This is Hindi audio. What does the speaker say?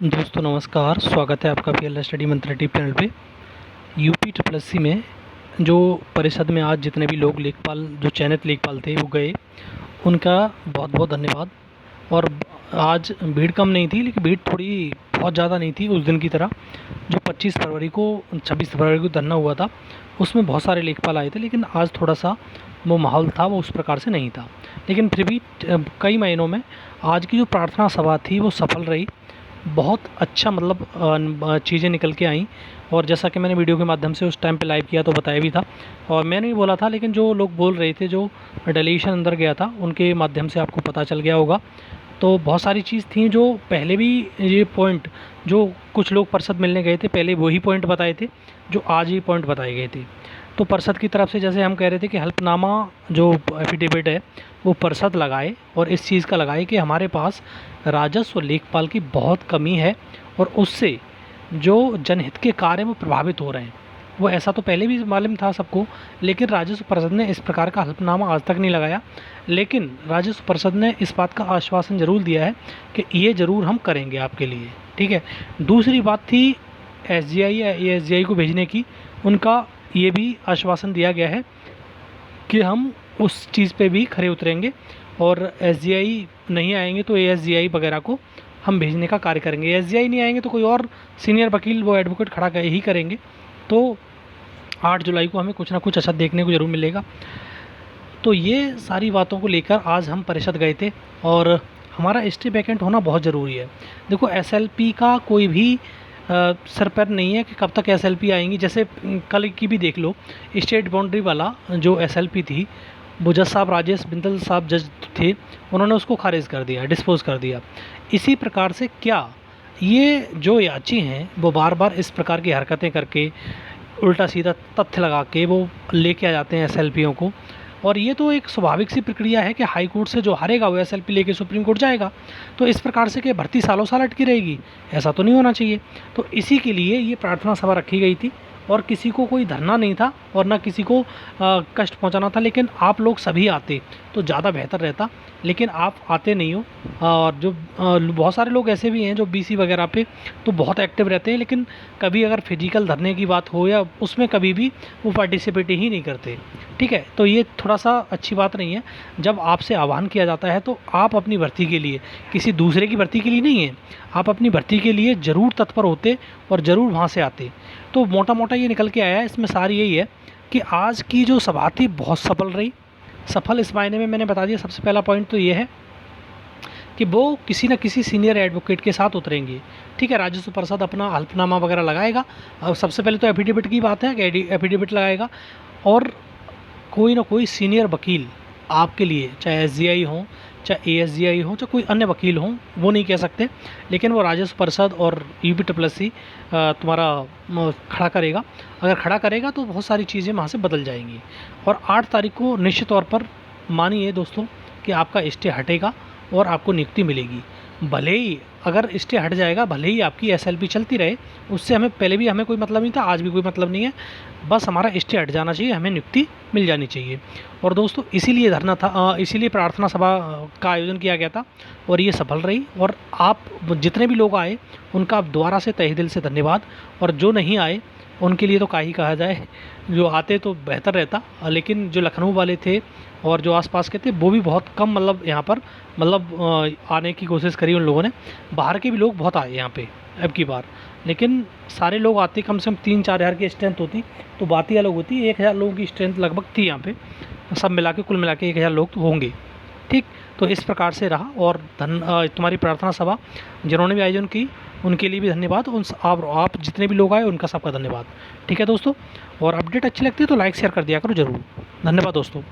दोस्तों नमस्कार, स्वागत है आपका पीएल स्टडी मंत्र टीवी चैनल पे। यूपी ट्रिपल एससी में जो परिषद में आज जितने भी लोग लेखपाल जो चयनित लेखपाल थे वो गए, उनका बहुत बहुत धन्यवाद। और आज भीड़ कम नहीं थी, लेकिन भीड़ थोड़ी बहुत ज़्यादा नहीं थी उस दिन की तरह। जो 26 फरवरी को धरना हुआ था उसमें बहुत सारे लेखपाल आए थे, लेकिन आज थोड़ा सा वो माहौल था वो उस प्रकार से नहीं था। लेकिन फिर भी कई महीनों में आज की जो प्रार्थना सभा थी वो सफल रही। बहुत अच्छा मतलब चीज़ें निकल के आईं। और जैसा कि मैंने वीडियो के माध्यम से उस टाइम पे लाइव किया तो बताया भी था, और मैंने भी बोला था, लेकिन जो लोग बोल रहे थे, जो डेलीगेशन अंदर गया था, उनके माध्यम से आपको पता चल गया होगा। तो बहुत सारी चीज़ थी जो पहले भी ये पॉइंट जो कुछ लोग परिषद मिलने गए थे पहले वही पॉइंट बताए थे जो आज ही पॉइंट बताए गए थे। तो परिषद की तरफ से जैसे हम कह रहे थे कि हल्फनामा जो एफिडेविट है वो परिषद लगाए, और इस चीज़ का लगाए कि हमारे पास राजस्व लेखपाल की बहुत कमी है और उससे जो जनहित के कार्य वो प्रभावित हो रहे हैं। वो ऐसा तो पहले भी मालूम था सबको, लेकिन राजस्व परिषद ने इस प्रकार का हल्फनामा आज तक नहीं लगाया। लेकिन राजस्व परिषद ने इस बात का आश्वासन ज़रूर दिया है कि ये ज़रूर हम करेंगे आपके लिए। ठीक है। दूसरी बात थी एसजीआई या एएसजीआई को भेजने की। उनका ये भी आश्वासन दिया गया है कि हम उस चीज़ पे भी खरे उतरेंगे, और एसजीआई नहीं आएंगे तो एएसजीआई वगैरह को हम भेजने का कार्य करेंगे। एसजीआई नहीं आएंगे तो कोई और सीनियर वकील वो एडवोकेट खड़ा ही करेंगे। तो 8 जुलाई को हमें कुछ ना कुछ अच्छा देखने को ज़रूर मिलेगा। तो ये सारी बातों को लेकर आज हम परिषद गए थे, और हमारा स्टे वैकेंट होना बहुत ज़रूरी है। देखो एसएलपी का कोई भी सर पैर नहीं है कि कब तक एसएलपी आएंगी। जैसे कल की भी देख लो, स्टेट बाउंड्री वाला जो एसएलपी थी वो जज साहब राजेश बिंदल साहब जज थे, उन्होंने उसको खारिज कर दिया, डिस्पोज कर दिया। इसी प्रकार से क्या ये जो याची हैं वो बार बार इस प्रकार की हरकतें करके उल्टा सीधा तथ्य लगा के वो लेके आ जाते हैं एसएलपीओं को। और ये तो एक स्वाभाविक सी प्रक्रिया है कि हाई कोर्ट से जो हारेगा वो एसएलपी लेके सुप्रीम कोर्ट जाएगा। तो इस प्रकार से कि भर्ती सालों साल अटकी रहेगी, ऐसा तो नहीं होना चाहिए। तो इसी के लिए ये प्रार्थना सभा रखी गई थी, और किसी को कोई धरना नहीं था और ना किसी को कष्ट पहुंचाना था। लेकिन आप लोग सभी आते तो ज़्यादा बेहतर रहता, लेकिन आप आते नहीं हो। और जो बहुत सारे लोग ऐसे भी हैं जो बीसी वगैरह पे तो बहुत एक्टिव रहते हैं, लेकिन कभी अगर फिजिकल धरने की बात हो या उसमें कभी भी वो पार्टिसिपेट ही नहीं करते। ठीक है। तो ये थोड़ा सा अच्छी बात नहीं है। जब आपसे आह्वान किया जाता है तो आप अपनी भर्ती के लिए, किसी दूसरे की भर्ती के लिए नहीं है, आप अपनी भर्ती के लिए ज़रूर तत्पर होते और ज़रूर वहाँ से आते। तो मोटा मोटा ये निकल के आया है इसमें सारी यही है कि आज की जो सभा थी बहुत सफल रही। सफल इस मायने में मैंने बता दिया। सबसे पहला पॉइंट तो ये है कि वो किसी न किसी सीनियर एडवोकेट के साथ उतरेंगे। ठीक है। राजस्व परिषद अपना हल्फनामा वगैरह लगाएगा। अब सबसे पहले तो एफिडेविट की बात है कि एफिडेविट लगाएगा, और कोई ना कोई सीनियर वकील आपके लिए, चाहे एसजीआई हो, चाहे एएसजीआई हो, चाहे कोई अन्य वकील हो, वो नहीं कह सकते, लेकिन वो राजस्व परिषद और यूपी ट्रिपल एससी तुम्हारा खड़ा करेगा। अगर खड़ा करेगा तो बहुत सारी चीज़ें वहाँ से बदल जाएंगी। और 8 तारीख को निश्चित तौर पर मानिए दोस्तों कि आपका स्टे हटेगा और आपको नियुक्ति मिलेगी। भले ही अगर स्टे हट जाएगा, भले ही आपकी एसएलपी चलती रहे, उससे हमें पहले भी हमें कोई मतलब नहीं था, आज भी कोई मतलब नहीं है। बस हमारा स्टे हट जाना चाहिए, हमें नियुक्ति मिल जानी चाहिए। और दोस्तों इसीलिए धरना था, इसीलिए प्रार्थना सभा का आयोजन किया गया था, और ये सफल रही। और आप जितने भी लोग आए उनका दोबारा से तहे दिल से धन्यवाद। और जो नहीं आए उनके लिए तो क्या ही कहा जाए, जो आते तो बेहतर रहता। लेकिन जो लखनऊ वाले थे और जो आसपास के थे वो भी बहुत कम मतलब यहाँ पर मतलब आने की कोशिश करी उन लोगों ने। बाहर के भी लोग बहुत आए यहाँ पे अब की बार, लेकिन सारे लोग आते कम से कम 3-4 हज़ार की स्ट्रेंथ होती तो बात ही अलग होती। 1000 लोगों की स्ट्रेंथ लगभग थी यहाँ पे, सब मिला के कुल मिला के 1000 लोग तो होंगे। ठीक। तो इस प्रकार से रहा। और तुम्हारी प्रार्थना सभा जिन्होंने भी आयोजन की उनके लिए भी धन्यवाद। आप जितने भी लोग आए उनका सबका धन्यवाद। ठीक है दोस्तों। और अपडेट अच्छी लगती है तो लाइक शेयर कर दिया करो ज़रूर। धन्यवाद दोस्तों।